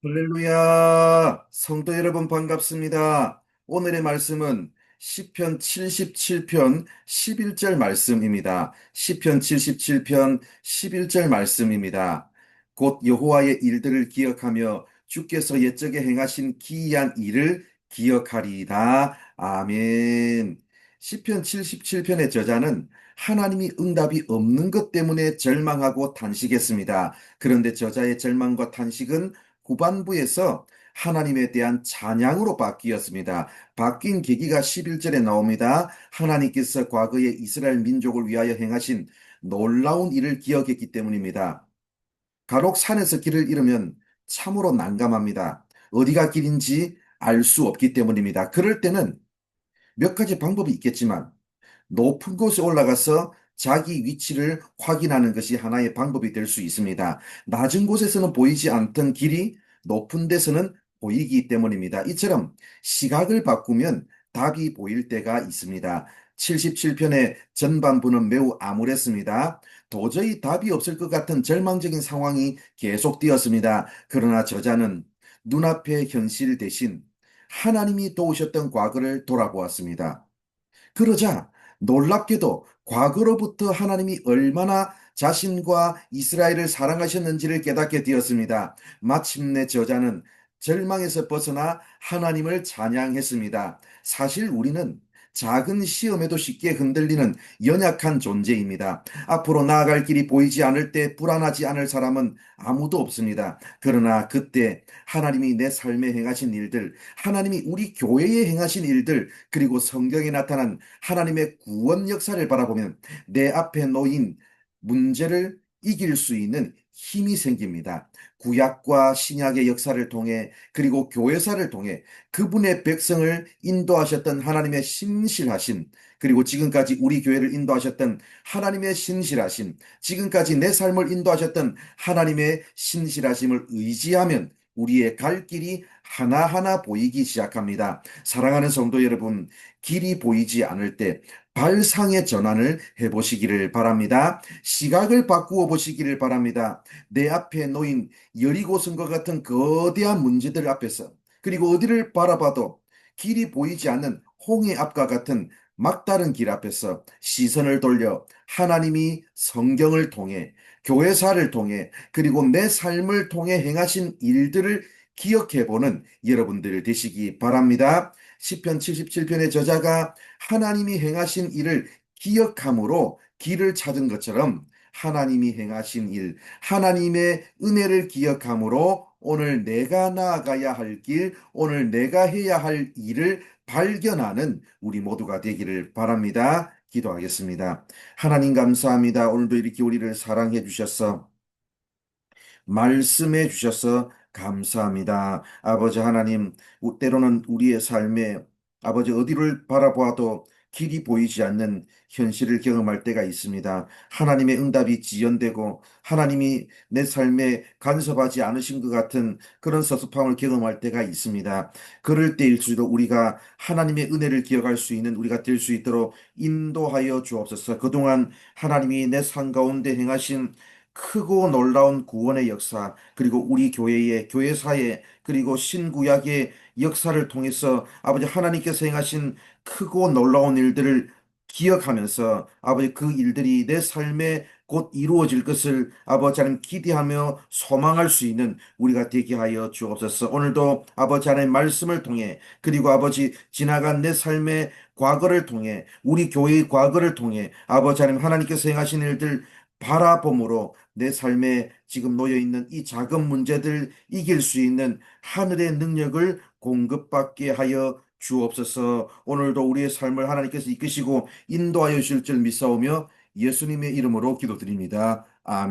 할렐루야! 성도 여러분 반갑습니다. 오늘의 말씀은 시편 77편 11절 말씀입니다. 시편 77편 11절 말씀입니다. 곧 여호와의 일들을 기억하며 주께서 옛적에 행하신 기이한 일을 기억하리이다. 아멘. 시편 77편의 저자는 하나님이 응답이 없는 것 때문에 절망하고 탄식했습니다. 그런데 저자의 절망과 탄식은 후반부에서 하나님에 대한 찬양으로 바뀌었습니다. 바뀐 계기가 11절에 나옵니다. 하나님께서 과거에 이스라엘 민족을 위하여 행하신 놀라운 일을 기억했기 때문입니다. 가록 산에서 길을 잃으면 참으로 난감합니다. 어디가 길인지 알 수 없기 때문입니다. 그럴 때는 몇 가지 방법이 있겠지만 높은 곳에 올라가서 자기 위치를 확인하는 것이 하나의 방법이 될 수 있습니다. 낮은 곳에서는 보이지 않던 길이 높은 데서는 보이기 때문입니다. 이처럼 시각을 바꾸면 답이 보일 때가 있습니다. 77편의 전반부는 매우 암울했습니다. 도저히 답이 없을 것 같은 절망적인 상황이 계속되었습니다. 그러나 저자는 눈앞의 현실 대신 하나님이 도우셨던 과거를 돌아보았습니다. 그러자 놀랍게도 과거로부터 하나님이 얼마나 자신과 이스라엘을 사랑하셨는지를 깨닫게 되었습니다. 마침내 저자는 절망에서 벗어나 하나님을 찬양했습니다. 사실 우리는 작은 시험에도 쉽게 흔들리는 연약한 존재입니다. 앞으로 나아갈 길이 보이지 않을 때 불안하지 않을 사람은 아무도 없습니다. 그러나 그때 하나님이 내 삶에 행하신 일들, 하나님이 우리 교회에 행하신 일들, 그리고 성경에 나타난 하나님의 구원 역사를 바라보면 내 앞에 놓인 문제를 이길 수 있는 힘이 생깁니다. 구약과 신약의 역사를 통해 그리고 교회사를 통해 그분의 백성을 인도하셨던 하나님의 신실하신, 그리고 지금까지 우리 교회를 인도하셨던 하나님의 신실하심, 지금까지 내 삶을 인도하셨던 하나님의 신실하심을 의지하면 우리의 갈 길이 하나하나 보이기 시작합니다. 사랑하는 성도 여러분, 길이 보이지 않을 때 발상의 전환을 해보시기를 바랍니다. 시각을 바꾸어 보시기를 바랍니다. 내 앞에 놓인 여리고성과 같은 거대한 문제들 앞에서, 그리고 어디를 바라봐도 길이 보이지 않는 홍해 앞과 같은 막다른 길 앞에서 시선을 돌려 하나님이 성경을 통해, 교회사를 통해, 그리고 내 삶을 통해 행하신 일들을 기억해 보는 여러분들 되시기 바랍니다. 시편 77편의 저자가 하나님이 행하신 일을 기억함으로 길을 찾은 것처럼 하나님이 행하신 일, 하나님의 은혜를 기억함으로 오늘 내가 나아가야 할 길, 오늘 내가 해야 할 일을 발견하는 우리 모두가 되기를 바랍니다. 기도하겠습니다. 하나님 감사합니다. 오늘도 이렇게 우리를 사랑해 주셔서 말씀해 주셔서 감사합니다. 아버지 하나님, 때로는 우리의 삶에 아버지 어디를 바라보아도 길이 보이지 않는 현실을 경험할 때가 있습니다. 하나님의 응답이 지연되고 하나님이 내 삶에 간섭하지 않으신 것 같은 그런 섭섭함을 경험할 때가 있습니다. 그럴 때일수록 우리가 하나님의 은혜를 기억할 수 있는 우리가 될 수 있도록 인도하여 주옵소서. 그동안 하나님이 내 삶 가운데 행하신 크고 놀라운 구원의 역사, 그리고 우리 교회의 교회사의, 그리고 신구약의 역사를 통해서 아버지 하나님께서 행하신 크고 놀라운 일들을 기억하면서 아버지 그 일들이 내 삶에 곧 이루어질 것을 아버지 하나님 기대하며 소망할 수 있는 우리가 되게 하여 주옵소서. 오늘도 아버지 하나님 말씀을 통해, 그리고 아버지 지나간 내 삶의 과거를 통해, 우리 교회의 과거를 통해 아버지 하나님 하나님께서 행하신 일들 바라봄으로 내 삶에 지금 놓여 있는 이 작은 문제들 이길 수 있는 하늘의 능력을 공급받게 하여 주옵소서. 오늘도 우리의 삶을 하나님께서 이끄시고 인도하여 주실 줄 믿사오며 예수님의 이름으로 기도드립니다. 아멘.